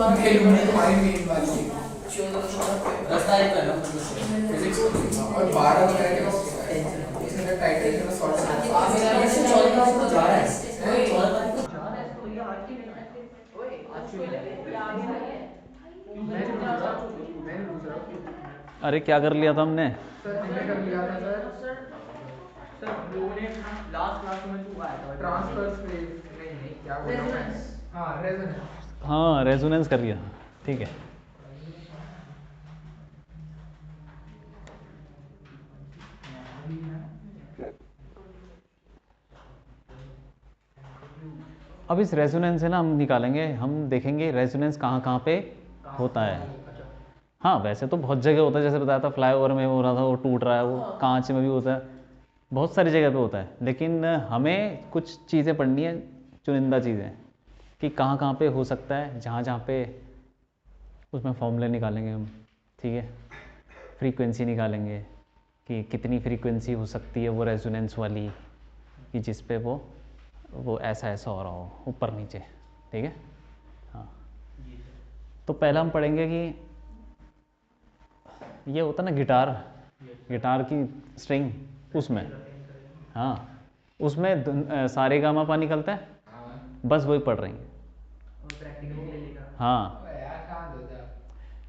तुम्हारी मेन वाली है। 10 तारीख को है ना फिजिक्स और 12 वगैरह के इसमें टाइटल का सॉर्ट जा रहा है तो ये आज की नहीं है ओए आज की नहीं है मैंने पूछ रहा हूँ अरे क्या कर लिया था हमने? सर, हमने कर लिया था सर सर हम लोगों ने लास्ट क्लास में तू आया था ट्रांसफर स्पेस, नहीं क्या बोल रहा हूँ मैं? हाँ, रेजोनेंस। हाँ रेजोनेंस कर लिया, ठीक है। अब इस रेजोनेंस से ना हम निकालेंगे, हम देखेंगे रेजोनेंस कहाँ कहाँ पे होता है। हाँ वैसे तो बहुत जगह होता है, जैसे बताया था फ्लाईओवर में हो रहा था, वो टूट रहा है, वो कांच में भी होता है, बहुत सारी जगह पे होता है। लेकिन हमें कुछ चीज़ें पढ़नी है, चुनिंदा चीज़ें, कि कहाँ कहाँ पे हो सकता है, जहाँ जहाँ पे उसमें फॉर्मूले निकालेंगे हम, ठीक है। फ्रीक्वेंसी निकालेंगे कि कितनी फ्रीक्वेंसी हो सकती है वो रेजोनेंस वाली, कि जिस पे वो ऐसा ऐसा हो रहा हो, ऊपर नीचे, ठीक है। हाँ तो पहला हम पढ़ेंगे कि ये होता ना गिटार की स्ट्रिंग, उसमें, हाँ उसमें सारे गामा पा निकलता है, बस वही पढ़ रही हैं। हाँ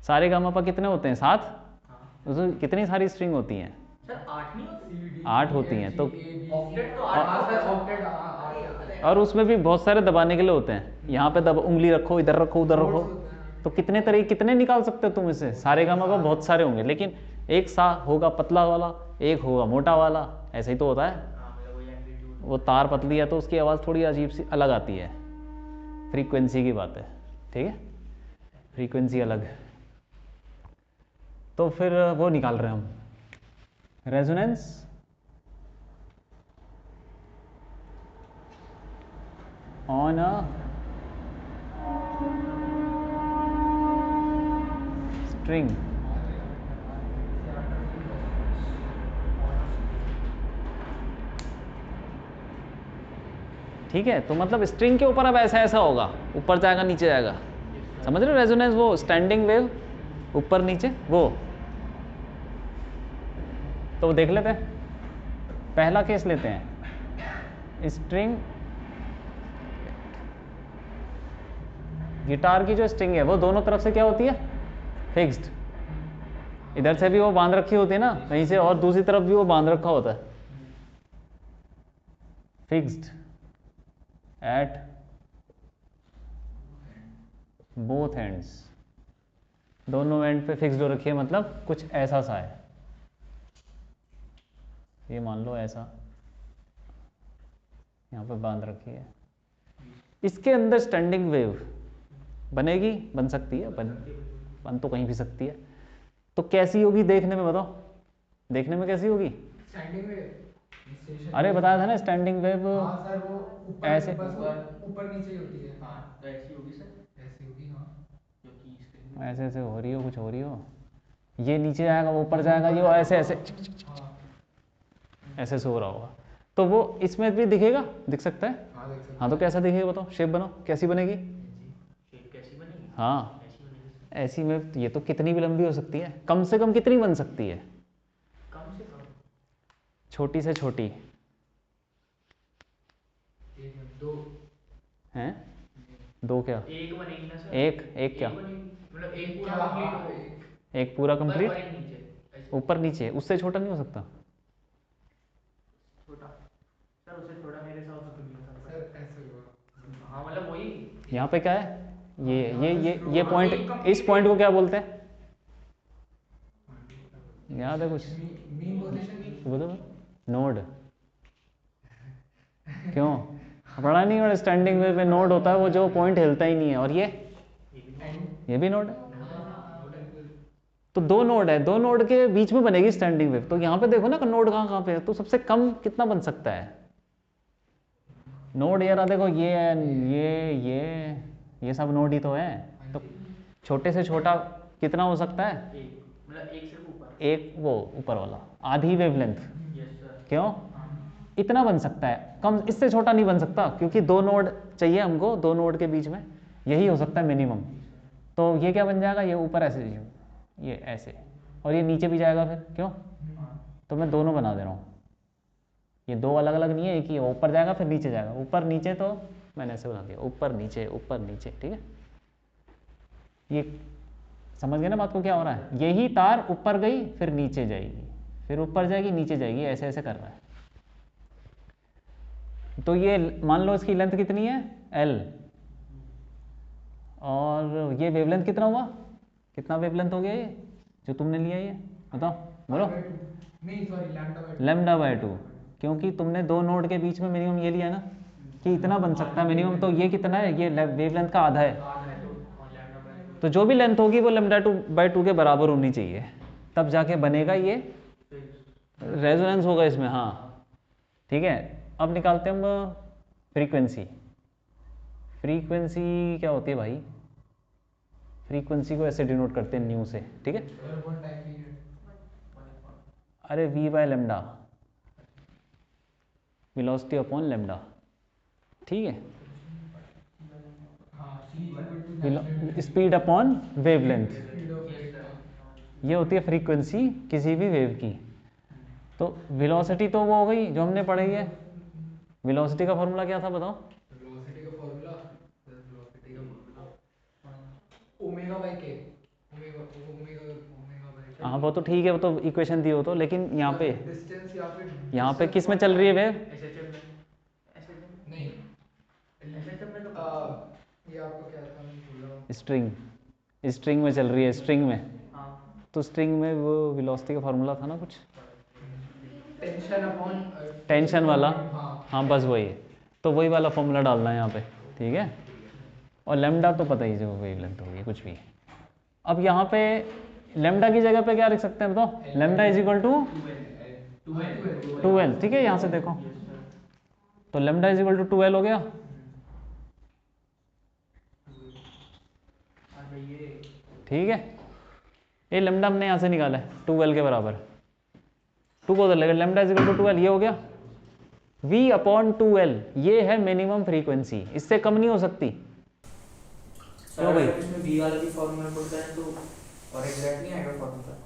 सारे गामा पा कितने होते हैं? 7। उसमें कितनी सारी स्ट्रिंग होती हैं? सर 8 नहीं होती? 8 होती हैं। तो ऑक्टेट तो 8 और उसमें भी बहुत सारे दबाने के लिए होते हैं, यहाँ पे दब उंगली रखो, इधर रखो, उधर रखो, तो कितने तरीके, कितने निकाल सकते हो तुम इससे? सारे गामा पा बहुत सारे होंगे, लेकिन एक सा होगा पतला वाला, एक होगा मोटा वाला, ऐसे ही तो होता है। वो तार पतली है तो उसकी आवाज़ थोड़ी अजीब सी अलग आती है, फ्रीक्वेंसी की बात है, ठीक है, फ्रीक्वेंसी अलग है। तो फिर वो निकाल रहे हैं हम, रेजोनेंस ऑन अ स्ट्रिंग। ठीक है, तो मतलब स्ट्रिंग के ऊपर अब ऐसा ऐसा होगा, ऊपर जाएगा नीचे जाएगा, समझ रहे हो? रेजोनेंस वो स्टैंडिंग वेव, ऊपर नीचे वो। तो देख लेते हैं, पहला केस लेते हैं, स्ट्रिंग, गिटार की जो स्ट्रिंग है वो दोनों तरफ से क्या होती है? फिक्स्ड। इधर से भी वो बांध रखी होती है ना कहीं से, और दूसरी तरफ भी वो बांध रखा होता है, फिक्स्ड एट बोथ एंड्स, दोनों एंड पे फिक्स्ड हो रखी है, मतलब कुछ ऐसा सा है, ये मान लो ऐसा यहाँ पे बांध रखी है। इसके अंदर स्टैंडिंग वेव बनेगी, बन सकती है, बन तो कहीं भी सकती है। तो कैसी होगी देखने में, बताओ, देखने में कैसी होगी? स्टैंडिंग वेव, अरे बताया था ना स्टैंडिंग वेव। हाँ सर, वो ऊपर ऐसे ऊपर नीचे ही होती है। हाँ तो ऐसी होगी सर, ऐसी होगी हाँ, क्योंकि स्ट्रिंग ऐसे ऐसे हो रही हो, कुछ हो रही हो, ये नीचे जाएगा वो ऊपर जाएगा, ये ऐसे ऐसे ऐसे से हो रहा होगा, तो वो इसमें भी दिखेगा, दिख सकता है। हाँ देख सकते हाँ तो कैसा दिखेगा बताओ, शेप बनाओ, कैसी बनेगी? शेप कैसी बनेगी? हाँ ऐसी बनेगी सर। ऐसी में ये तो कितनी भी लंबी हो सकती है, कम से कम कितनी बन सकती है? कम से कम छोटी से छोटी एक दो हैं, दो क्या? एक बनेगी ना सर? एक क्या? मतलब एक पूरा कंप्लीट हो, एक पूरा ऊपर और कंप्लीट, एक नीचे, ऐसे ऊपर नीचे, उससे छोटा नहीं हो सकता? छोटा सर, उससे छोटा मेरे हिसाब से तो नहीं हो सकता सर, ऐसे हुआ। हाँ मतलब वही यहाँ पे क्या है, ये पॉइंट, इस पॉइंट को क्या बोलते हैं? याद है कुछ? मीन पोजीशन, बोलो, नोड। क्यों पढ़ा नहीं? और स्टैंडिंग वेव में नोड होता है वो जो पॉइंट हिलता ही नहीं है, और ये भी नोड है। तो दो नोड है, दो नोड के बीच में बनेगी स्टैंडिंग वेव। तो यहाँ पे देखो ना नोड कहाँ कहाँ पे है, तो सबसे कम कितना बन सकता है नोड? ये रहा देखो, ये सब नोड ही तो है। तो छोटे से छोटा कितना हो सकता है? एक, मतलब एक सिर्फ ऊपर, एक वो ऊपर वाला, आधी वेवलेंथ। Yes sir. क्यों? इतना बन सकता है, कम, इससे छोटा नहीं बन सकता, क्योंकि दो नोड चाहिए हमको, दो नोड के बीच में यही हो सकता है मिनिमम। तो ये क्या बन जाएगा, ये ऊपर ऐसे, ये ऐसे, और ये नीचे भी जाएगा फिर, क्यों? तो मैं दोनों बना दे रहा हूँ, ये दो अलग अलग नहीं है, एक ही है, ऊपर जाएगा फिर नीचे जाएगा, ऊपर नीचे, तो मैंने ऐसे बना दिया, ऊपर नीचे ऊपर नीचे, ठीक है। ये समझ गए ना बात को, क्या हो रहा है? यही तार ऊपर गई फिर नीचे जाएगी, फिर ऊपर जाएगी नीचे जाएगी, ऐसे ऐसे कर रहा है। तो ये मान लो इसकी लेंथ कितनी है, L, और ये वेवलेंथ कितना हुआ, कितना वेवलेंथ हो गया ये जो तुमने लिया, ये बताओ, बोलो। नहीं सॉरी, लैम्डा बाय 2, क्योंकि तुमने दो नोड के बीच में मिनिमम ये लिया ना कि इतना बन सकता है मिनिमम, तो ये कितना है, ये वेवलेंथ का आधा है, तो जो भी लेंथ होगी वो लैम्डा 2/2 के बराबर होनी चाहिए, तब जाके बनेगा ये रेजोनेंस होगा इसमें। हाँ ठीक है, अब निकालते हैं हम फ्रीक्वेंसी। फ्रीक्वेंसी क्या होती है भाई, फ्रीक्वेंसी को ऐसे डिनोट करते हैं न्यू से, ठीक है। अरे v by lambda, velocity upon lambda, ठीक है, स्पीड अपॉन वेवलेंथ, ये होती है फ्रीक्वेंसी किसी भी वेव की। तो वेलोसिटी तो वो हो गई जो हमने पढ़ी है, वेलोसिटी का फॉर्मूला क्या था बताओ? वेलोसिटी का फॉर्मूला ओमेगा बाय के, ओमेगा बाय के। हाँ वो तो ठीक है, वो तो इक्वेशन दी हो तो, लेकिन यहाँ पे डिस्टेंस यहाँ पे किस में चल रही है वेव? नहीं, ये आपको क्या था, मैं भूल रहा हूँ। स्ट्रिंग में चल रही है, स्ट्रिंग में, तो स्ट्रिंग में वो वेलोसिटी का फॉर्मूला था ना कुछ, टेंशन अपॉन टेंशन वाला, हाँ बस वही है, तो वही वाला फॉर्मूला डालना है यहाँ पे, ठीक है। और लेमडा तो पता ही जो वेवलेंथ होगी कुछ भी। अब यहाँ पे लेमडा की जगह पे क्या लिख सकते हैं बताओ? Lambda is equal to 2L, ठीक है, यहाँ से देखो, तो lambda is equal to 2L हो गया, ठीक है। ये लेमडा हमने यहाँ से निकाला है 2L के बराबर, 2 को उधर लेकर lambda is equal to 2L, ये हो गया V अपॉन 2L, ये है मिनिमम फ्रीक्वेंसी, इससे कम नहीं हो सकती। तो भाई इसमें v वाला भी फॉर्मूला बोलता है, तो और एग्जैक्टली आएगा फॉर्मूला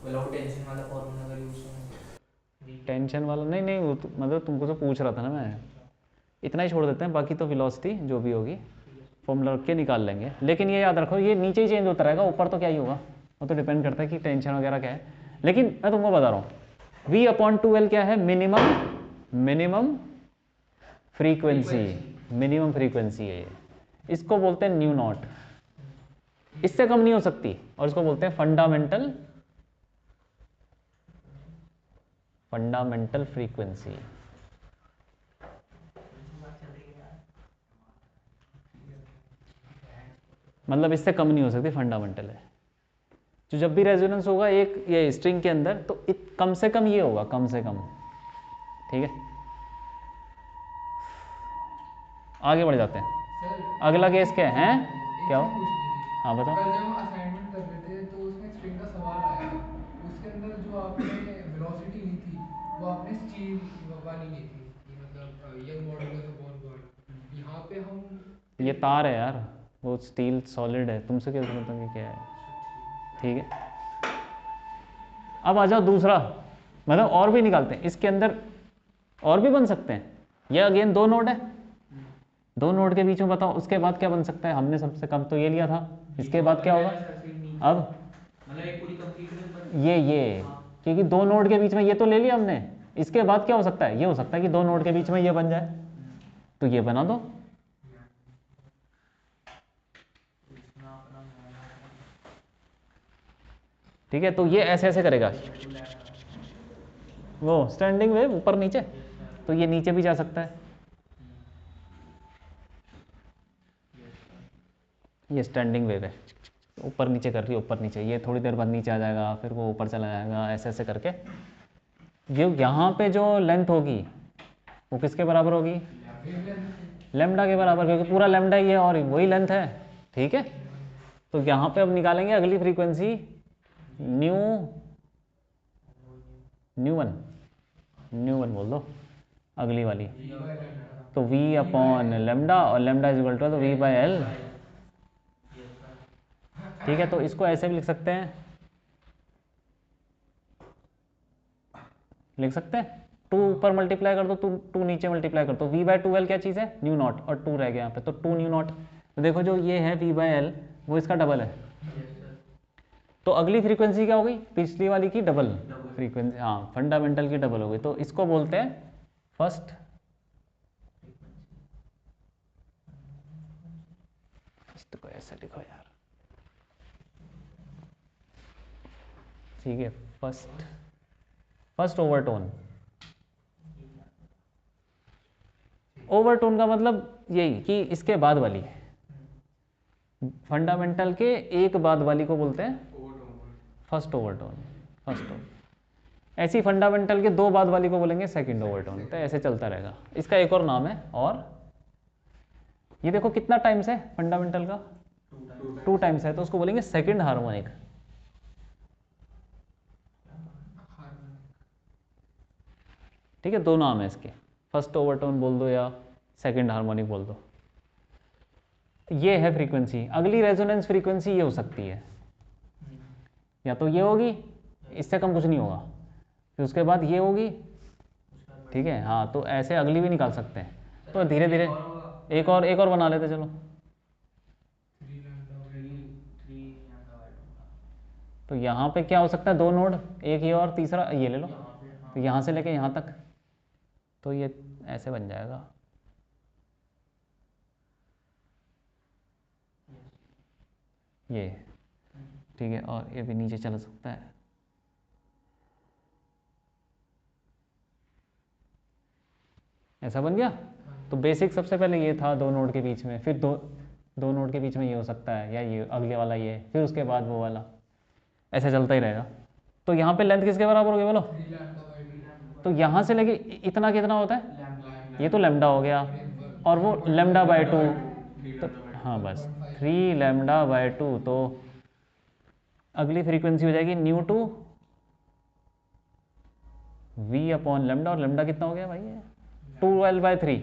विदाउट टेंशन वाला फॉर्मूला का यूज होगा। टेंशन वाला नहीं नहीं, वो मतलब तुमको तो पूछ रहा था ना मैं, इतना ही छोड़ देते हैं, बाकी तो वेलोसिटी जो भी होगी फॉर्मूला रख के निकाल लेंगे। लेकिन ये याद रखो, ये नीचे ही चेंज होता रहेगा, ऊपर तो क्या ही होगा, वो तो डिपेंड करता है कि टेंशन वगैरह क्या है। लेकिन मैं तुमको बता रहा हूँ V अपॉन 2L क्या है, मिनिमम फ्रीक्वेंसी, मिनिमम फ्रीक्वेंसी है ये, इसको बोलते हैं न्यू नॉट, इससे कम नहीं हो सकती, और इसको बोलते हैं फंडामेंटल फ्रीक्वेंसी। मतलब इससे कम नहीं हो सकती, फंडामेंटल है। तो जब भी रेजोनेंस होगा एक ये स्ट्रिंग के अंदर, तो कम से कम ये होगा, कम से कम, ठीक है। आगे बढ़ जाते हैं, अगला केस क्या है, क्या हो? हाँ बताओ। कल जब हम असाइनमेंट कर रहे थे तो उसमें स्ट्रिंग का सवाल आया, उसके अंदर जो आपने वेलोसिटी ली थी वो आपने स्टील वाली ली थी, मतलब यंग मॉडुलस अपॉन वर्क। यहाँ पे हम ये तार है यार, वो स्टील सॉलिड है, तुमसे क्या मतलब कि क्या है, ठीक है। अब आ जाओ दूसरा, मतलब और भी निकालते हैं, इसके अंदर और भी बन सकते हैं। ये अगेन दो नोड है, दो नोड के बीच में बताओ उसके बाद क्या बन सकता है। हमने सबसे कम तो ये लिया था, इसके बाद क्या होगा? अब मतलब एक पूरी कंप्लीट ये क्योंकि दो नोड के बीच में ये तो ले लिया हमने, इसके बाद क्या हो सकता है? ये हो सकता है कि दो नोड के बीच में ये बन जाए, तो ये बना दो। ठीक है, तो ये ऐसे ऐसे करेगा, वो स्टैंडिंग वेव ऊपर नीचे, तो ये नीचे भी जा सकता है, ये स्टैंडिंग वेव है, ऊपर नीचे कर रही है, ऊपर नीचे, ये थोड़ी देर बाद नीचे आ जाएगा, फिर वो ऊपर चला जाएगा, ऐसे ऐसे करके। ये यहाँ पे जो लेंथ होगी वो किसके बराबर होगी? लेमडा के बराबर, क्योंकि पूरा लेमडा ही है और वही लेंथ है, ठीक है। तो यहाँ पे अब निकालेंगे अगली फ्रीक्वेंसी, न्यू वन बोल दो अगली वाली, तो V अपॉन लेमडा, और lambda is equal to V by L, ठीक है, तो इसको ऐसे भी लिख सकते हैं, लिख सकते हैं 2 ऊपर मल्टीप्लाई कर दो, 2 नीचे मल्टीप्लाई कर दो, v/2l क्या चीज़ है, न्यू नॉट, और 2 रह गया यहाँ पे, तो 2 न्यू नॉट। तो देखो जो ये है v/l वो इसका डबल है, यस सर। तो अगली फ्रीक्वेंसी क्या हो गई, पिछली वाली की डबल डबल फ्रीक्वेंसी, हाँ फंडामेंटल की डबल हो गई, तो इसको बोलते हैं फर्स्ट को ऐसे लिखो यार, ठीक है, फर्स्ट ओवरटोन। ओवरटोन का मतलब यही कि इसके बाद वाली, फंडामेंटल के एक बाद वाली को बोलते हैं फर्स्ट ओवरटोन। ऐसी फंडामेंटल के 2 बाद वाली को बोलेंगे सेकंड ओवरटोन। तो ऐसे चलता रहेगा। इसका एक और नाम है, और ये देखो कितना टाइम्स है फंडामेंटल का, 2 टाइम्स है, तो उसको बोलेंगे सेकंड हार्मोनिक। ठीक है, 2 नाम है इसके, फर्स्ट ओवरटोन बोल दो या सेकंड हार्मोनिक बोल दो। ये है फ्रीक्वेंसी। अगली रेजोनेंस फ्रीक्वेंसी ये हो सकती है, या तो ये होगी, इससे कम कुछ नहीं होगा, फिर उसके बाद ये होगी, ठीक है, हाँ, तो ऐसे अगली भी निकाल सकते हैं। तो धीरे धीरे एक और बना लेते चलो। तो यहाँ पे क्या हो सकता है, 2 नोड, एक ये और तीसरा ये ले लो, तो यहाँ से लेके यहाँ तक, तो ये ऐसे बन जाएगा। ये ठीक है, और ये भी नीचे चला सकता है। ऐसा बन गया। तो बेसिक सबसे पहले ये था 2 नोड के बीच में, फिर दो नोड के बीच में ये हो सकता है, या ये अगले वाला ये, फिर उसके बाद वो वाला, ऐसे चलता ही रहेगा। तो यहाँ पे लेंथ किसके बराबर होगी बोलो, तो यहाँ से लेके इतना कितना होता है, ये तो लैम्डा हो गया, और वो λ/2, तो हाँ बस 3 λ/2। तो अगली फ्रीक्वेंसी हो जाएगी ν2 v/λ, और लैम्डा कितना हो गया भाई, ये 2l/3,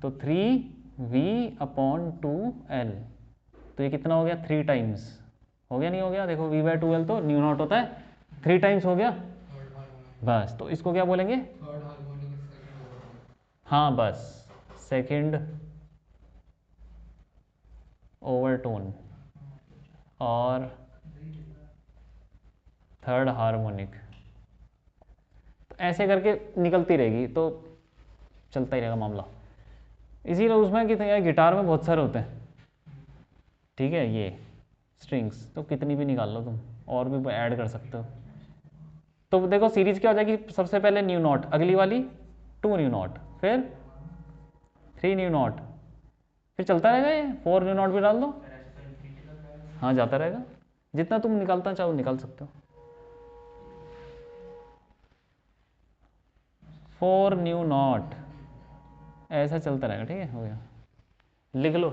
तो 3v/2l, तो ये कितना हो गया, 3 टाइम्स हो गया, नहीं हो गया, देखो v/2l तो न्यू नॉट होता है, 3 टाइम्स हो गया बस। तो इसको क्या बोलेंगे, हाँ बस सेकंड ओवरटोन और थर्ड हार्मोनिक। तो ऐसे करके निकलती रहेगी, तो चलता ही रहेगा मामला। इसीलिए उसमें कि गिटार में बहुत सारे होते हैं, ठीक है, ये स्ट्रिंग्स तो कितनी भी निकाल लो तुम, और भी ऐड कर सकते हो। तो देखो सीरीज क्या हो जाएगी, सबसे पहले न्यू नॉट, अगली वाली 2 न्यू नॉट, फिर 3 न्यू नॉट, फिर चलता रहेगा, ये 4 न्यू नॉट भी डाल दो, हाँ जाता रहेगा, जितना तुम निकालना चाहो निकाल सकते हो। 4 न्यू नॉट, ऐसा चलता रहेगा, ठीक है, हो गया, लिख लो।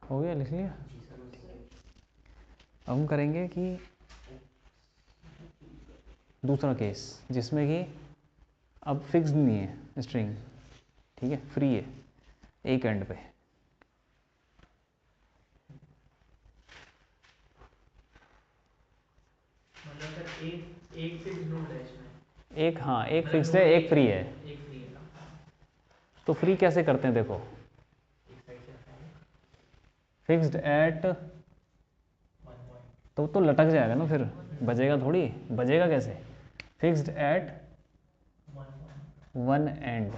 हो गया, लिख लिया। अब हम करेंगे कि दूसरा केस, जिसमें कि अब फिक्स्ड नहीं है स्ट्रिंग, ठीक है, फ्री है एक एंड पे। मतलब सर एक फिक्स नोड है इसमें, एक, हाँ एक फिक्स्ड है, एक फ्री है। एक फ्री है ना, तो फ्री कैसे करते हैं, देखो एक साइड से आता है फिक्स्ड एट, 1 पॉइंट, तो लटक जाएगा ना, फिर बजेगा थोड़ी, बजेगा कैसे, fixed at 1 and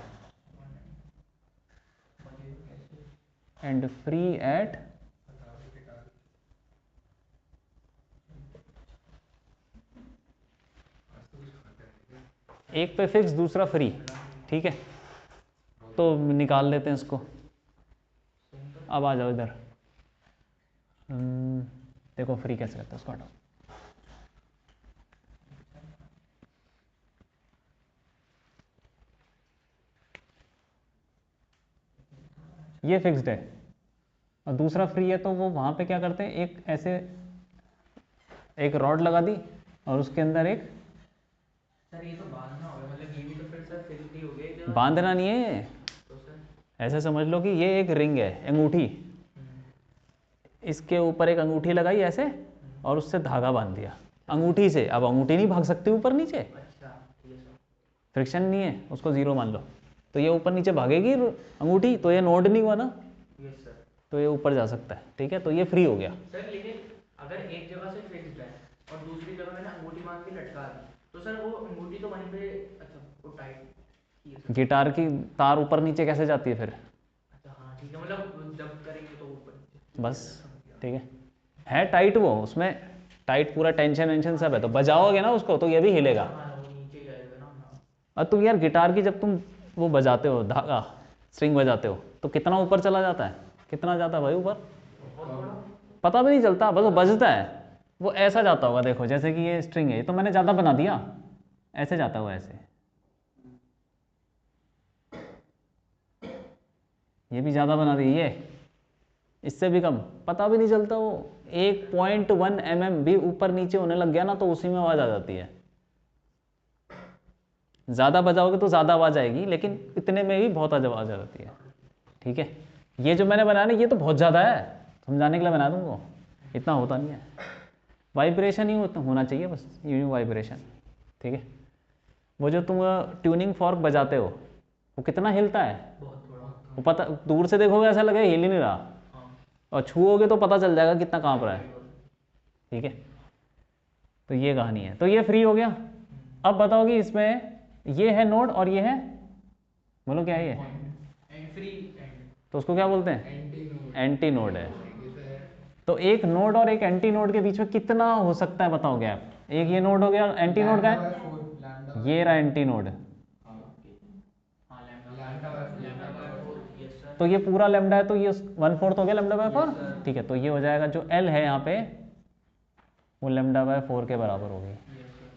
and free at, एक पे फिक्स दूसरा फ्री, ठीक है। तो निकाल लेते हैं इसको। अब आ जाओ इधर, देखो फ्री कैसे करते हैं, उसको हटाओ। ये फिक्स्ड है और दूसरा फ्री है, तो वो वहाँ पे क्या करते हैं, एक ऐसे एक रॉड लगा दी और उसके अंदर एक, सर ये तो बांधना होगा, मतलब ये भी तो फिर सर फिक्स्ड ही हो गया एक जगह। बांधना नहीं है, तो सर ऐसे समझ लो कि ये एक रिंग है, अंगूठी, इसके ऊपर एक अंगूठी लगाई ऐसे और उससे धागा बांध दिया अंगूठी से। अब अंगूठी नहीं भाग सकती ऊपर नीचे, अच्छा ठीक है सर। फ्रिक्शन नहीं है, उसको ज़ीरो मान लो, तो ये ऊपर नीचे भागेगी अंगूठी, तो ये नोड नहीं हुआ ना, यस सर। तो ये ऊपर जा सकता है। ठीक है, तो ये फ्री हो गया। सर लेकिन अगर एक जगह से फिक्स्ड है और दूसरी जगह मैंने अंगूठी बांध के लटका दी, तो सर वो अंगूठी तो वहीं पे, अच्छा वो टाइट की है सर। गिटार की तार ऊपर नीचे कैसे जाती है फिर? अच्छा हाँ ठीक है, मतलब जब करेंगे तो ऊपर नीचे। बस ठीक है टाइट, वो उसमें टाइट पूरा टेंशन वेंशन सब है, तो बजाओगे ना उसको तो ये भी हिलेगा। हाँ वो नीचे ही आएगा ना। हाँ और तुम यार गिटार की जब तुम वो बजाते हो, धागा स्ट्रिंग बजाते हो, तो कितना ऊपर चला जाता है, कितना जाता है भाई ऊपर, बहुत बड़ा। पता भी नहीं चलता, बस वो बजता है, वो ऐसा जाता होगा। देखो जैसे कि ये स्ट्रिंग है, ये तो मैंने ज़्यादा बना दिया, ऐसे जाता हुआ ऐसे, ये भी ज़्यादा बना दी, ये इससे भी कम, पता भी नहीं चलता। वो 1.1 mm भी ऊपर नीचे होने लग गया ना, तो उसी में आवाज़ आ जाती है। ज़्यादा बजाओगे तो ज़्यादा आवाज़ आएगी, लेकिन इतने में भी बहुत आवाज़ आ जाती है। ठीक है, ये जो मैंने बनाया ना, ये तो बहुत ज़्यादा है, समझाने के लिए बनाया तुमको, इतना होता नहीं है। वाइब्रेशन ही होना चाहिए बस, यूं वाइब्रेशन। ठीक है, वो जो तुम ट्यूनिंग फॉर्क बजाते हो, वो कितना हिलता है, बहुत बड़ा। वो पता, दूर से देखोगे ऐसा लगेगा हिल ही नहीं रहा, हाँ और छूओगे तो पता चल जाएगा कितना काँप रहा है। ठीक है, तो ये कहानी है, तो ये फ्री हो गया। अब बताओ कि इसमें ये है नोड और ये है, बोलो क्या है ये, फ्री एंड। तो उसको क्या बोलते हैं, एंटी नोड। एंटी नोड है। ये तो है। तो एक नोड और एक एंटी नोड के बीच में कितना हो सकता है बताओ गैप, एक ये नोड हो गया, एंटी नोड का है, लैम्डा ये रहा एंटी नोड, हाँ lambda lambda by lambda by 4। Yes sir. तो ये पूरा लेमडा है, तो ये 1/4 हो गया लेमडा बाय 4। Yes, sir. ठीक है, तो ये हो जाएगा जो एल है यहाँ पे, वो लेमडा बाय 4 के बराबर होगी। Yes sir.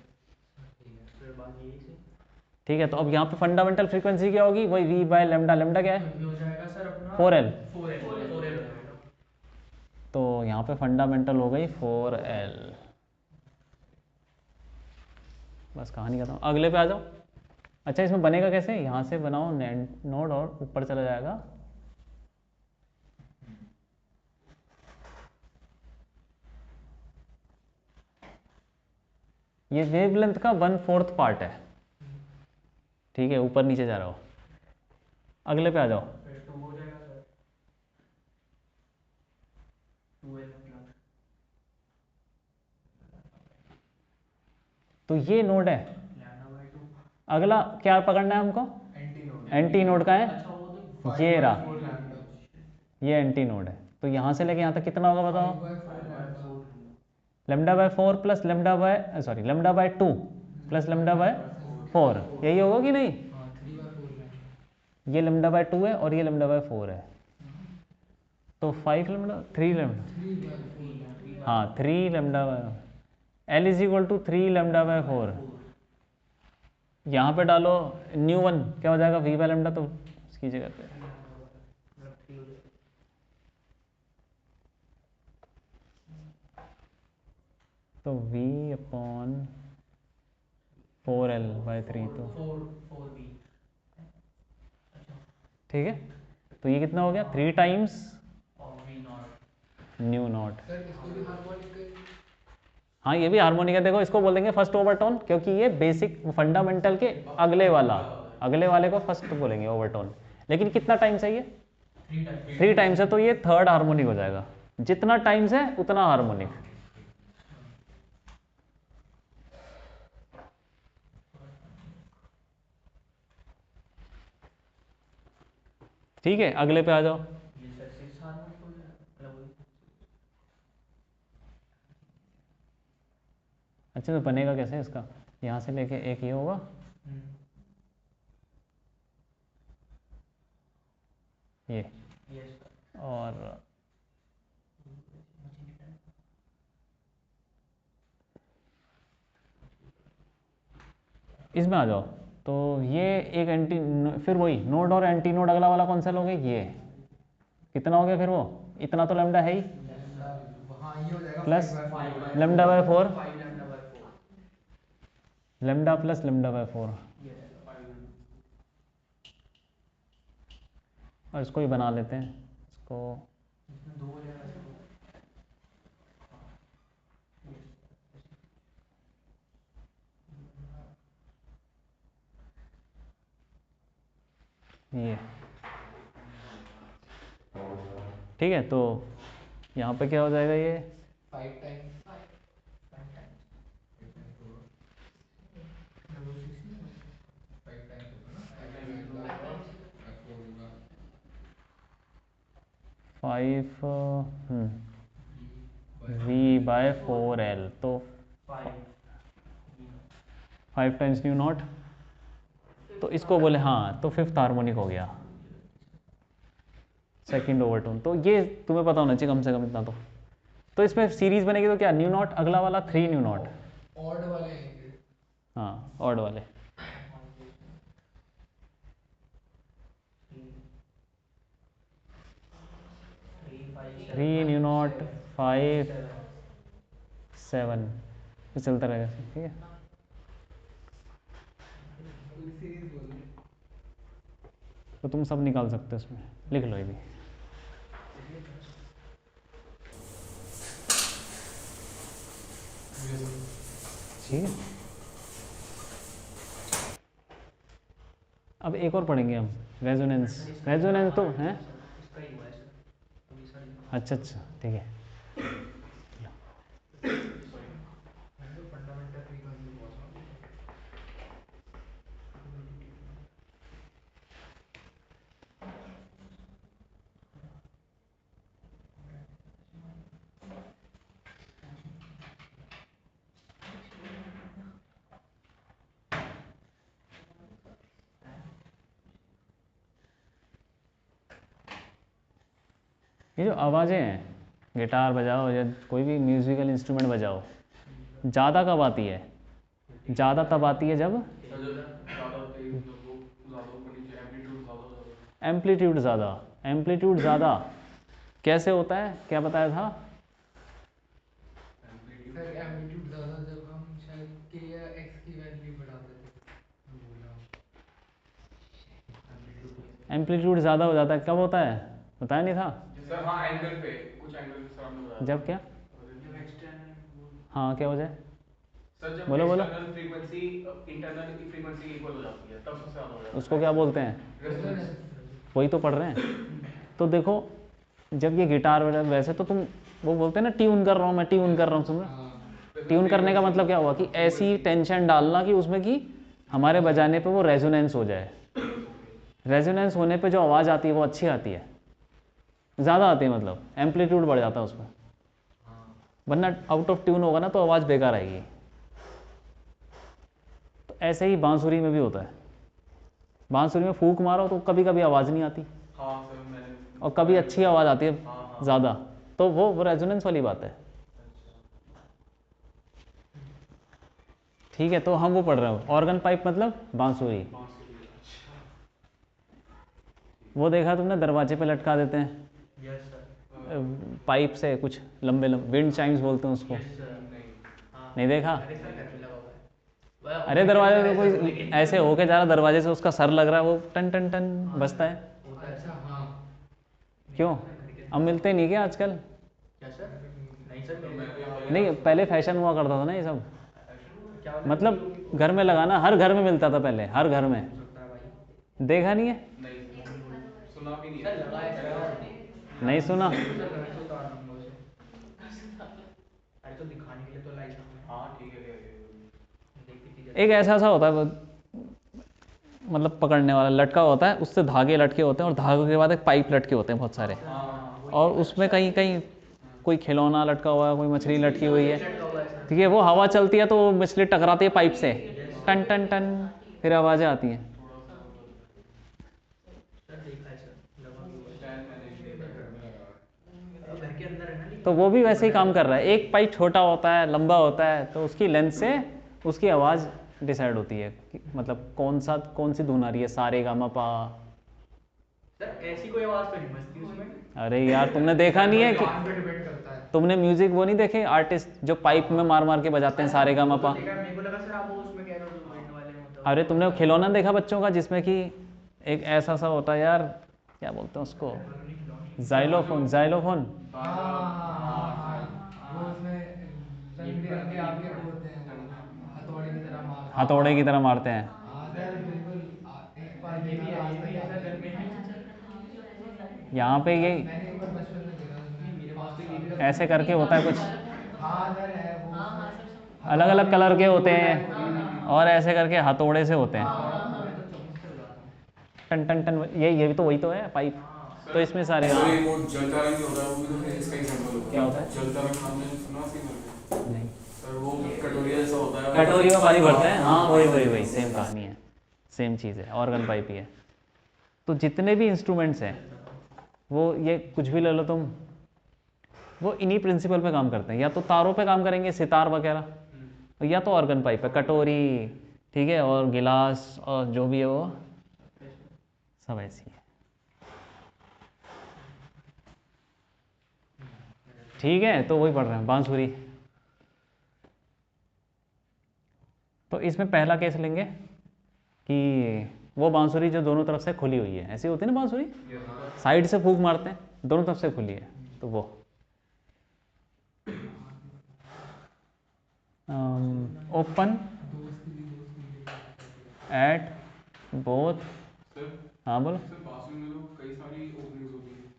फिर बात यही से ठीक है, तो अब यहाँ पे फंडामेंटल फ्रीक्वेंसी क्या होगी, वही वी बाय लेमडा, लेमडा क्या है, ये हो जाएगा सर अपना 4L। 4L हो जाएगा। तो यहाँ पे फंडामेंटल हो गई 4L। बस कहानी खत्म, अगले पे आ जाओ। अच्छा इसमें बनेगा कैसे, यहाँ से बनाओ नोड और ऊपर चला जाएगा, ये वेवलेंथ का 1/4 पार्ट है। ठीक है, ऊपर नीचे जा रहा हो, अगले पे आ जाओ। फिर 2 हो जाएगा सर। 2L plus. तो ये नोड है, लैम्डा बाय 2। अगला क्या पकड़ना है हमको, एंटी नोड। एंटी नोड का है, अच्छा वो तो ये रहा, 4 लैम्डा। ये एंटी नोड है। तो यहाँ से लेके यहाँ तक कितना होगा बताओ, 5/4 lambda. Lambda by 4 plus lambda by, sorry lambda by 2 plus lambda by 4, यही होगा कि नहीं, हाँ 3/4 लैम्डा। ये लेमडा बाय 2 है और ये लेमडा बाय 4 है, तो 5 लेमडा 3 लेमडा, 3/4 लैम्डा। हाँ 3 lambda by, L is equal to 3 lambda by 4। यहाँ पे डालो न्यू वन, क्या हो जाएगा, वी बाय लेमडा, तो इसकी जगह पे तो v अपॉन 4L बाय 3, तो 4B। ठीक है, तो ये कितना हो गया 3 टाइम्स और V not. New not. Sir इसको भी हार्मोनिक। हाँ ये भी हार्मोनिक है, देखो इसको बोल देंगे फर्स्ट ओवरटोन, क्योंकि ये बेसिक फंडामेंटल के अगले वाले को फर्स्ट बोलेंगे ओवरटोन। लेकिन कितना टाइम्स है ये, 3 टाइम्स है, तो ये थर्ड हार्मोनिक हो जाएगा, जितना टाइम्स है उतना हार्मोनिक। ठीक है, अगले पे आ जाओ। ये सर 6 हार्मोनिक हो जाएगा, मतलब वही। अच्छा तो बनेगा कैसे इसका, यहाँ से लेके एक ये होगा, ये यस सर। और इसमें आ जाओ। तो ये एक एंटी, फिर वही नोड और एंटी नोड, अगला वाला कौन सा लोगे, ये कितना हो गया फिर वो, इतना तो लैम्डा है ही, हाँ ये हो जाएगा plus 5/4 lambda by 4, 5 lambda by 4 lambda plus lambda by 4, ये रहेगा 5 लैम्डा। और इसको ही बना लेते हैं, इसको इसमें 2 हो जाएगा ऐसे तो। ये ठीक है। तो यहाँ पे क्या हो जाएगा, ये 5 टाइम्स 5 टाइम्स होगा ना, 4 होगा 5 V वी बाय 4L, तो 5 5 टाइम्स न्यू नॉट, तो इसको बोले हाँ, तो फिफ्थ हार्मोनिक हो गया, सेकंड ओवरटोन। तो ये तुम्हें पता होना चाहिए कम से कम इतना तो इसमें सीरीज बनेगी तो क्या, न्यू नॉट अगला वाला 3 न्यू नॉट, ऑड वाले आएंगे। हाँ ऑड वाले, 3 न्यू नॉट 5 7, ये चलता रहेगा, ठीक है। पूरी सीरीज बोल दो। तो तुम सब निकाल सकते हो इसमें, लिख लो ये भी। ठीक है, अब एक और पढ़ेंगे हम, रेजोनेंस। रेजोनेंस तो है, इसका ही हुआ है सर, तो ये सारी अच्छा अच्छा ठीक है। मैं तो फंडामेंटल फ्रीक्वेंसी पहुंचा हूं। ये जो आवाज़ें हैं, गिटार बजाओ या कोई भी म्यूजिकल इंस्ट्रूमेंट बजाओ, ज़्यादा कब आती है, ज़्यादा तब आती है जब एम्पलीट्यूड ज़्यादा। एम्पलीट्यूड ज़्यादा कैसे होता है, क्या बताया था? सर एम्पलीट्यूड ज़्यादा जब हम शायद के या एक्स की वैल्यू बढ़ाते थे, मैं भूल रहा हूँ। एम्पलीट्यूड ज़्यादा हो जाता है कब होता है, बताया नहीं था? सर हाँ, एंगल पे कुछ एंगल पे सर हमने बताया जब क्या, जब एक्सटर्नल हाँ क्या हो जाए, सर, जब बोलो बोलो। External frequency internal frequency equal हो जाती है तब सबसे ज्यादा हो जाता है। उसको क्या बोलते हैं, रेजोनेंस। वही तो पढ़ रहे हैं। तो देखो जब ये गिटार वैसे तो तुम वो बोलते हैं ना, ट्यून कर रहा हूँ मैं, ट्यून कर रहा हूँ, सुन रहे? हाँ ट्यून करने का मतलब क्या हुआ कि ऐसी टेंशन डालना कि उसमें कि हमारे बजाने पे वो रेजोनेंस हो जाए। रेजोनेंस होने पे जो आवाज़ आती है वो अच्छी आती है, ज़्यादा आती है, मतलब एम्पलीट्यूड बढ़ जाता है उसमें, वरना आउट ऑफ ट्यून होगा ना तो आवाज़ बेकार आएगी। तो ऐसे ही बांसुरी में भी होता है, बांसुरी में फूंक मारो तो कभी कभी आवाज़ नहीं आती हाँ सर, मैंने और कभी अच्छी आवाज़ आती है हाँ। ज़्यादा, तो वो रेजोनेंस वाली बात है। ठीक है, तो हम वो पढ़ रहे हो, ऑर्गन पाइप मतलब बांसुरी। वो देखा तुमने, दरवाजे पे लटका देते हैं यस सर, पाइप से कुछ लंबे लंबे, विंड चाइम्स बोलते हैं उसको, यस सर। नहीं। हाँ नहीं देखा? अरे सर घर पे लगा हुआ है वह अरे office दरवाजे में पे ऐसा कोई लेकिन ऐसे होके जा रहा, दरवाजे से उसका सर लग रहा है, वो टन टन टन बजता है, होता है अच्छा सर। हाँ क्यों? अब मिलते नहीं क्या आजकल? क्या सर? नहीं सर मेरे घर नहीं, पहले फैशन हुआ करता था ना ये सब, क्या होता है? मतलब घर में लगाना, हर घर में मिलता था पहले, हर घर में। हो सकता है भाई देखा नहीं है? नहीं सुना भी नहीं सर है। लगा है सर, नहीं सुना? सर घर से उतार दूंगा उसे। अरे तो दिखाने के लिए तो लाई था मैं, हाँ ठीक है, ले आइए। देख कितनी एक ऐसा सा होता है मतलब पकड़ने वाला लटका होता है, उससे धागे लटके होते हैं और धागों के बाद एक पाइप लटके होते हैं बहुत सारे, हाँ वही और उसमें कहीं कहीं कोई खिलौना लटका हुआ है, कोई मछली लटकी हुई है, लटका हुआ है सर। ठीक है। वो हवा चलती है तो वो मछली टकराती है पाइप से, टन टन टन, फिर आवाज़ें आती हैं। सर देखा है सर, लगा भी हुआ है। शायद मैंने नहीं देखा घर है। में लगा हुआ है। अब घर के अंदर है ना, लेकिन तो वो भी वैसे ही काम कर रहा है, एक पाइप छोटा होता है, लंबा होता है, तो उसकी लेंथ से उसकी आवाज़ डिसाइड होती है कि मतलब कौन सी धुन आ रही है, सारे गा मा पा, सर ऐसी कोई आवाज तो नहीं बजती उसमें। अरे यार तुमने देखा नहीं है कि कान पे डिपेंड करता है। तुमने म्यूजिक वो नहीं देखे आर्टिस्ट जो पाइप में मार मार के बजाते हैं सारे वो तो गामा? देखा, मेरे को लगा सर आप वो उसमें कह रहे हो जो विंड वाले में होता है। अरे तुमने वो खिलौना देखा बच्चों का जिसमें कि एक ऐसा सा होता है यार, क्या बोलते हैं उसको, जाइलोफोन, जाइलोफोन। वो उसमें रंग बिरंगे आपके वो होते हैं, वो हथौड़े की तरह मारते हैं। हथौड़े की तरह मारते हैं। हाँ सर बिल्कुल। एक बार ये भी देखा था, है, आज ये तक भी है याद सर है। घर में। यहाँ पे ये मैंने एक बार बचपन में देखा था नहीं, उसमें मेरे पास 5 तो ये भी साल। रखा ऐसे करके होता है कुछ, हाँ सर है वो। अलग अलग कलर के होते हैं, हाँ और ऐसे करके हथौड़े से होते हैं। मैं तो चमक से बजाता हूँ। टन टन टन, ये भी तो वही तो है पाइप। तो इसमें सारे सर एक वो जलता रंग होता है, वो भी तो है इसका एग्जांपल होता है। क्या होता है? जलता रंग आपने सुना सी करके? नहीं, सर वो कटोरिया जैसा होता है, कटोरी में पानी भरते हैं, हाँ वही वही वही सेम कहानी है, सेम चीज़ है, ऑर्गन पाइप ही है। तो जितने भी इंस्ट्रूमेंट्स हैं वो, ये कुछ भी ले लो तुम, वो इन्हीं प्रिंसिपल पे काम करते हैं। या तो तारों पे काम करेंगे, सितार वगैरह, या तो ऑर्गन पाइप है, कटोरी, ठीक है, और गिलास और जो भी है वो सब ऐसी है। ठीक है, तो वही पढ़ रहे हैं बांसुरी। तो इसमें पहला केस लेंगे कि वो बांसुरी जो दोनों तरफ से खुली हुई है, ऐसी होती है ना बांसुरी, साइड से फूंक मारते हैं, दोनों तरफ से खुली है, तो वो ओपन एट बोथ। सर हाँ बोलो, सर बांसुरी में तो कई सारी ओपनिंग्स होती हैं।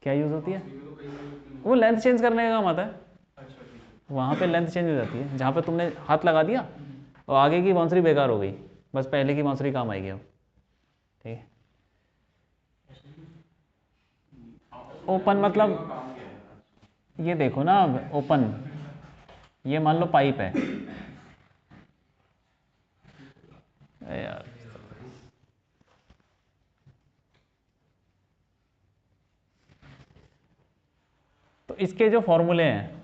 क्या यूज़ होती है? बांसुरी में तो कई सारी ओपनिंग वो लेंथ चेंज करने का काम आता है, अच्छा ठीक है। वहाँ पे लेंथ चेंज हो जाती है। जहाँ पे तुमने हाथ लगा दिया और आगे की बांसुरी बेकार हो गई, बस पहले की बांसुरी काम आएगी अब, ठीक है। ओपन मतलब काम क्या है? ये देखो ना, अब ओपन, ये मान लो पाइप है। अरे यार, तो इसके जो फॉर्मूले हैं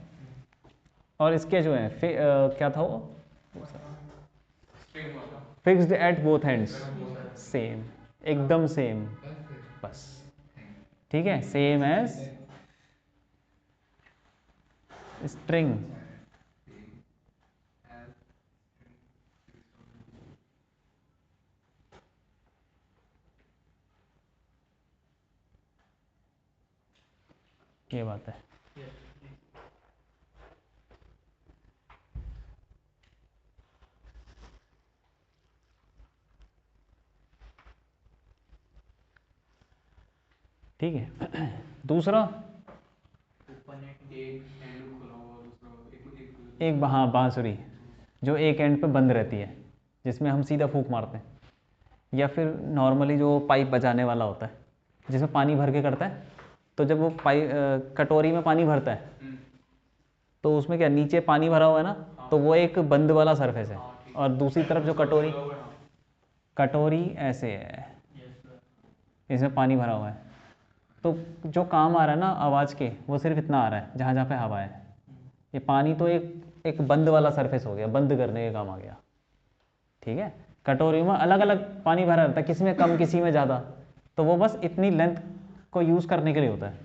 और इसके जो हैं क्या था वो, स्ट्रिंग वाला। Fixed at both ends, same, एकदम सेम, बस, ठीक है, सेम एज स्ट्रिंग। ये बात है। ठीक है। दूसरा, ओपन एट एक एंड खुला हुआ, दूसरा एक एक हाँ बांसुरी जो एक एंड पे बंद रहती है, जिसमें हम सीधा फूंक मारते हैं, या फिर नॉर्मली जो पाइप बजाने वाला होता है जिसमें पानी भर के करता है। तो जब वो कटोरी में पानी भरता है तो उसमें क्या, नीचे पानी भरा हुआ है ना, तो वो एक बंद वाला सरफेस है, और दूसरी तरफ जो कटोरी ऐसे है, इसमें पानी भरा हुआ है। तो जो काम आ रहा है ना आवाज़ के, वो सिर्फ इतना आ रहा है जहाँ जहाँ पे हवा है। ये पानी तो एक बंद वाला सरफेस हो गया, बंद करने का काम आ गया, ठीक है। कटोरी में अलग अलग पानी भरा रहता है, किसी में कम किसी में ज़्यादा, तो वो बस इतनी लेंथ को यूज़ करने के लिए होता है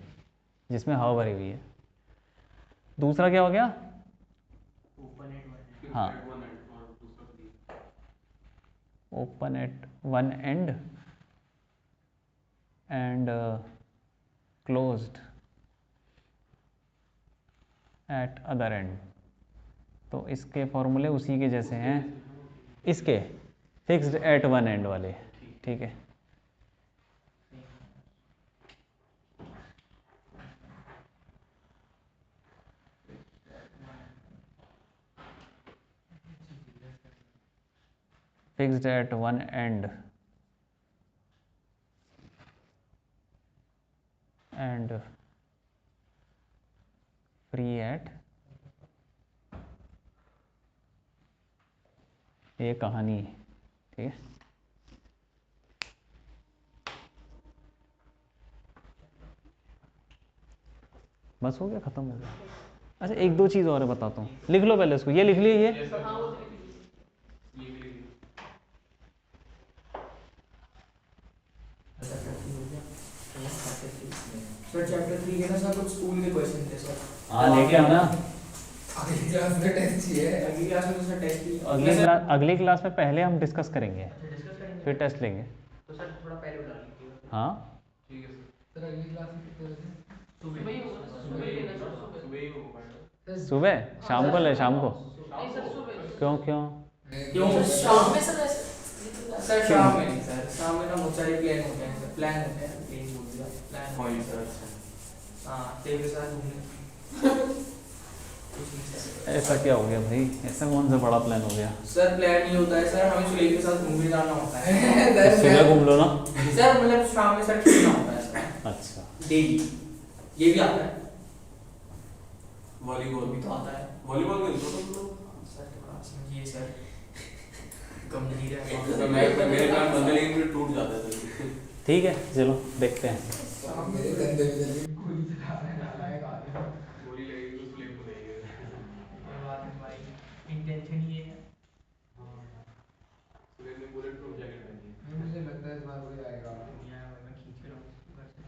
जिसमें हवा भरी हुई है। दूसरा क्या हो गया, ओपन एट वन। हाँ, वन एंड और दूसरा three. Open at one and and closed eight other and. तो इसके फॉर्मूले उसी के जैसे हैं इसके, फिक्स्ड एट वन एंड वाले, ठीक है। Fixed at one and and free at, ये कहानी है, ठीक है। बस हो गया, ख़त्म हो गया। अच्छा एक दो चीज़ और है बताता हूँ, लिख लो पहले इसको, ये लिख लिए ये, ये भी लिख लो। ऐसा कैसे हो गया? सर चैप्टर 3 के ना सर कुछ स्कूल के क्वेश्चन थे सर। हाँ लेके आओ ना। अगली क्लास में टेस्ट चाहिए। अगली क्लास में तो सर टेस्ट ही अगली क्लास में पहले हम डिस्कस करेंगे, अच्छा डिस्कस करेंगे फिर टेस्ट लेंगे। तो सर थोड़ा पहले बुला लीजिएगा। हाँ ठीक है सर। सर अगली क्लास में कितने बजे? सुबह ही होगा सुबह ही हो पाएगा। सर सुबह शाम को ले, शाम को नहीं सर सुबह क्यों क्यों? क्यों शाम में सर सर शाम में नहीं सर, शाम में ना बहुत सारे प्लान होते हैं सर, प्लान होते हैं, प्लान बोल दिया प्लान वही सर। हाँ तेरे के साथ घूमने कुछ नहीं सर। ऐसा क्या हो गया भाई, ऐसा कौन सा बड़ा प्लान हो गया? सर प्लान नहीं होता है सर, हमें सुलेख के साथ घूमने जाना होता है। तो सुबह घूम लो ना। सर मतलब शाम में सर खेलना होता है सर अच्छा डेली, ये भी आता है, वॉलीबॉल भी तो आता है। वॉलीबॉल खेलते हो तुम लोग? सर थोड़ा समझिए सर, गंभीर है मेरे कान बंदे लेकिन फिर टूट जाता है जल्दी। ठीक है चलो देखते हैं। मेरे गंदे में जल्दी गोली चला रहा है, नालायक आदमी। गोली लगेगी तो फ्लेम हो जाएगी। ये बात है भाई, इंटेंशन ये है। सुबह ने बुलेट प्रूफ जैकेट पहनी है। मुझे लगता है इस बार कोई आएगा। नहीं आया भाई, मैं खींच के लाऊं घर से।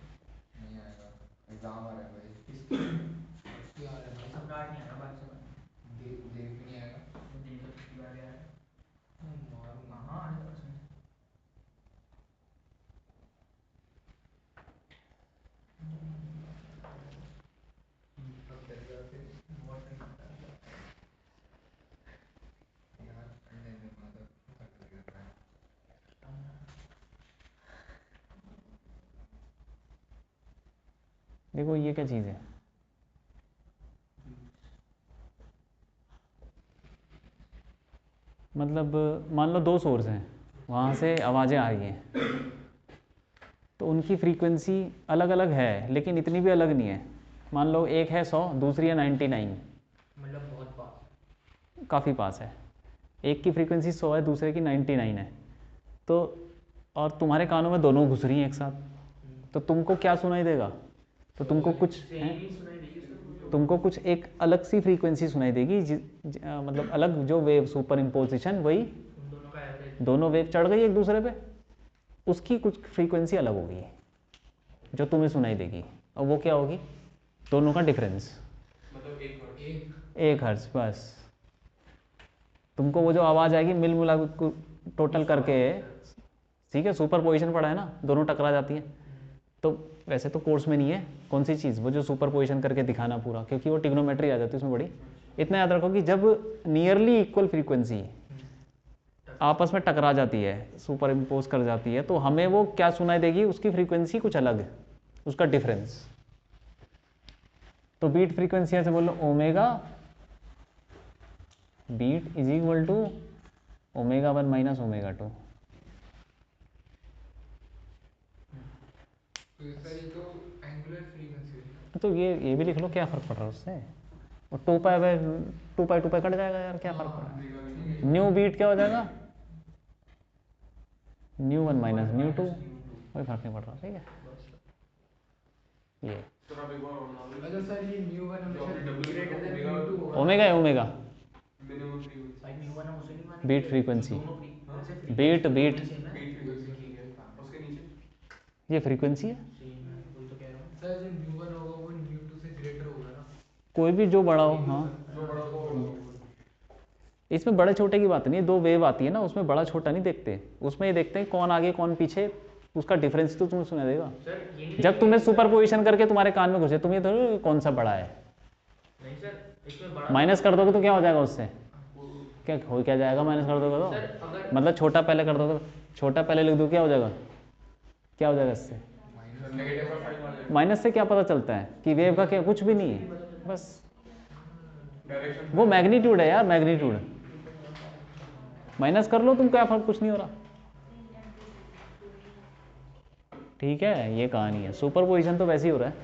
नहीं आएगा, एग्जाम आ रहा है भाई। किसके? उसके आ रहा है भाई। सम्राट नहीं आएगा बाहर से बाहर। देव भी नहीं आएगा। वो दिन तो पिछली बार गया है। मारूंगा। हाँ 100%। अब डर जाते बहुत सही बात है। यार, अंडे में माता खत्म लग जाता है। देखो ये क्या चीज़ है, मतलब मान लो दो सोर्स हैं, वहाँ से आवाज़ें आ रही हैं, तो उनकी फ्रीक्वेंसी अलग अलग है लेकिन इतनी भी अलग नहीं है। मान लो एक है 100, दूसरी है 99, मतलब बहुत पास। काफ़ी पास है। एक की फ्रीक्वेंसी 100 है, दूसरे की 99 है, तो और तुम्हारे कानों में दोनों घुस रही हैं एक साथ, तो तुमको क्या सुनाई देगा? तो तुमको कुछ सेम ही सुनाई देगी सर। तुमको कुछ एक अलग सी फ्रीक्वेंसी सुनाई देगी, मतलब अलग जो वेव सुपर इम्पोजिशन, वही उन दोनों का एवरेज। दोनों वेव चढ़ गई एक दूसरे पे, उसकी कुछ फ्रीक्वेंसी अलग होगी जो तुम्हें सुनाई देगी, और वो क्या होगी? दोनों का डिफरेंस मतलब एक वर्ड। एक हर्ट्ज। बस तुमको वो जो आवाज़ आएगी मिल मिला टोटल करके, ठीक है, सुपर पोजिशन पढ़ा है ना, दोनों टकरा जाती है। तो वैसे तो कोर्स में नहीं है कौन सी चीज़, वो जो सुपर पोजिशन करके दिखाना पूरा, क्योंकि वो टिग्नोमेट्री आ जाती है उसमें बड़ी। इतना याद रखो कि जब नियरली इक्वल फ्रीक्वेंसी आपस में टकरा जाती है, सुपर इम्पोज कर जाती है, तो हमें वो क्या सुनाई देगी? उसकी फ्रीक्वेंसी कुछ अलग है, उसका डिफरेंस। तो बीट फ्रीक्वेंसी ऐसे बोलो, omega beat is equal to omega 1 minus omega 2। तो सर ये तो एंगुलर फ्रीक्वेंसी हुई। तो ये भी लिख लो, क्या फ़र्क पड़ रहा है उससे? और 2 पाई कट जाएगा यार, क्या फ़र्क पड़ रहा है? न्यू बीट क्या हो जाएगा? न्यू 1 माइनस न्यू 2, कोई फर्क नहीं पड़ रहा। ठीक है, ये सर आप एक बार और बना दो। अच्छा सर, ये म्यू1 जो आपने हमेशा W ग्रेटर देन ओमेगा म्यू2 होगा। ओमेगा है, ओमेगा मिनिमम फ्रीक्वेंसी। भाई म्यू वन हम उसे नहीं मानेंगे। बीट फ्रीक्वेंसी, दोनों फ्रीक्वेंसी बीट बीट फ्रीक्वेंसी ठीक है। उसके नीचे ये फ्रीक्वेंसी है। सेम है, वही तो कह रहा हूँ। सर जो म्यू1 होगा वो म्यू2 से ग्रेटर होगा ना। कोई भी जो बड़ा हो, हाँ। जो बड़ा को इसमें बड़े छोटे की बात नहीं है, दो वेव आती है ना, उसमें बड़ा छोटा नहीं देखते, उसमें ये देखते हैं कौन आगे कौन पीछे, उसका डिफरेंस तो तुम्हें सुना देगा। सर ये नहीं जब तुम्हें सुपर पोजिशन करके तुम्हारे कान में घुसे, तुम ये तो कौन सा बड़ा है, नहीं सर, इसमें बड़ा माइनस कर दोगे तो क्या हो जाएगा उससे? क्या हो क्या जाएगा माइनस कर दोगे सर तो? अगर मतलब छोटा पहले कर दोगे, छोटा पहले लिख दो, क्या हो जाएगा? क्या हो जाएगा इससे? नेगेटिव का साइन आ जाएगा। माइनस से क्या पता चलता है कि वेव का क्या? कुछ भी नहीं है, बस डायरेक्शन वो मैग्नीट्यूड है यार, मैग्नीट्यूड। माइनस कर लो तुम, क्या फर्क, कुछ नहीं हो रहा। ठीक है, ये कहानी है। सुपर पोजिशन तो वैसे ही हो रहा है।